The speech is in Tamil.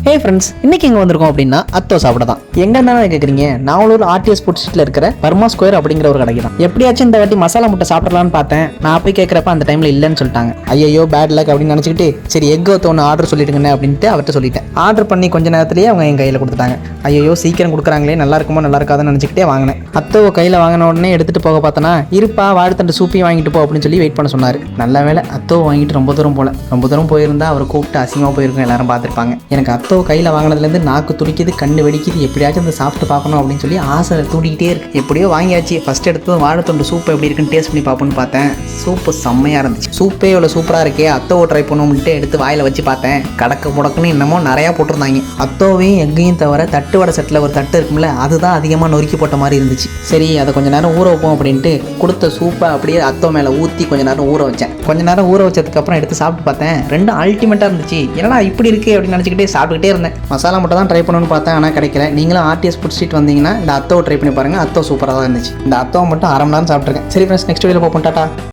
ஹே ஃப்ரெண்ட்ஸ், இன்னைக்கு எங்கே வந்திருக்கோம் அப்படின்னா அத்தோ சாப்பிட தான். எங்கே இருந்தாலும் கேட்குறீங்க, நாவலூர் ஆர்டிஎஸ் ஃபுட் ஸ்ட்ரீட்டில் இருக்கிற பர்மா ஸ்கொயர் அப்படிங்கிற ஒரு கடைக்கு தான். எப்படியாச்சும் இந்த வாட்டி மசாலா முட்டை சாப்பிடலான்னு பார்த்தேன். நான் போய் கேட்குறப்ப அந்த டைமில் இல்லைன்னு சொல்லிட்டாங்க. ஐயோ பேட் லக் அப்படின்னு நினச்சிக்கிட்டு சரி எக் ஒன்று ஆர்டர் சொல்லிட்டுங்கண்ணே அப்படின்ட்டு அவர்கிட்ட சொல்லிட்டேன். ஆர்டர் பண்ணி கொஞ்ச நேரத்திலேயே அவங்க என் கையில் கொடுத்துட்டாங்க. ஐயோ சீக்கிரம் கொடுக்குறாங்களே, நல்லா இருக்குமோ நல்லா இருக்காதுன்னு நினச்சிக்கிட்டே வாங்கினேன். அத்தோவை கையில் வாங்கின உடனே எடுத்துகிட்டு போக பார்த்தனா இருப்பா வாழைத்தண்டு சூப்பையும் வாங்கிட்டு போ அப்படின்னு சொல்லி வெயிட் பண்ண சொன்னார். நல்ல வேலை அத்தோவை வாங்கிட்டு ரொம்ப தூரம் போல. ரொம்ப தூரம் போயிருந்தா அவர் கூப்பிட்டு அசிங்கமாக போயிருக்கோம், எல்லாரும் பார்த்துருப்பாங்க. எனக்கு அத்தோவை கையில் வாங்கினதுலேருந்து நாக்கு துடிக்குது, கண்ணு வெடிக்குது, எப்படியாச்சும் அந்த சாப்பிட்டு பார்க்கணும் அப்படின்னு சொல்லி ஆசை தூண்டிக்கிட்டே இருக்கு. எப்படியோ வாங்கியாச்சு. ஃபர்ஸ்ட் எடுத்து வாழைத்தண்டு சூப்பு எப்படி இருக்குன்னு டேஸ்ட் பண்ணி பார்ப்போம்னு பார்த்தேன். சூப்பு செம்மையாக இருந்துச்சு. சூப்பே இவ்வளோ சூப்பராக இருக்கே, அத்தோவை ட்ரை பண்ணணும்ட்டு எடுத்து வாயில் வச்சு பார்த்தேன். கடக்கு முடக்குன்னு என்னமோ நிறையா போட்டிருந்தாங்க. அத்தோவையும் எங்கேயும் தவிர தட்டு வடை செட்டில் ஒரு தட்டு இருக்கும்ல, அதுதான் அதிகமாக நொறுக்கி போட்ட மாதிரி இருந்துச்சு. சரி அதை கொஞ்சம் நேரம் ஊற வைப்போம் அப்படின்ட்டு கொடுத்த சூப்பை அப்படியே அத்தோ மேலே ஊற்றி கொஞ்சம் நேரம் ஊற வச்சேன். கொஞ்சம் நேரம் ஊற வச்சதுக்கப்புறம் எடுத்து சாப்பிட்டு பார்த்தேன். ரெண்டும் அல்டிமேட்டாக இருந்துச்சு. என்னடா இப்படி இருக்குது அப்படின்னு நினச்சிக்கிட்டே சாப்பிட்டுக்கிட்டே இருந்தேன். மசாலா மட்டும் தான் ட்ரை பண்ணணும்னு பார்த்தேன், ஆனால் கிடைக்கல. நீங்களும் ஆர்டிஎஸ் ஃபுட் ஸ்ட்ரீட் வந்தீங்கன்னா இந்த அத்தோவை ட்ரை பண்ணி பாருங்கள். அத்தோ சூப்பராக தான் இருந்துச்சு. இந்த அத்தோவை மட்டும் அரை மணி நேரம் சாப்பிட்ருக்கேன். சரி ஃப்ரெண்ட்ஸ், நெக்ஸ்ட் வீடியோவில் பார்ப்போம். டாடா.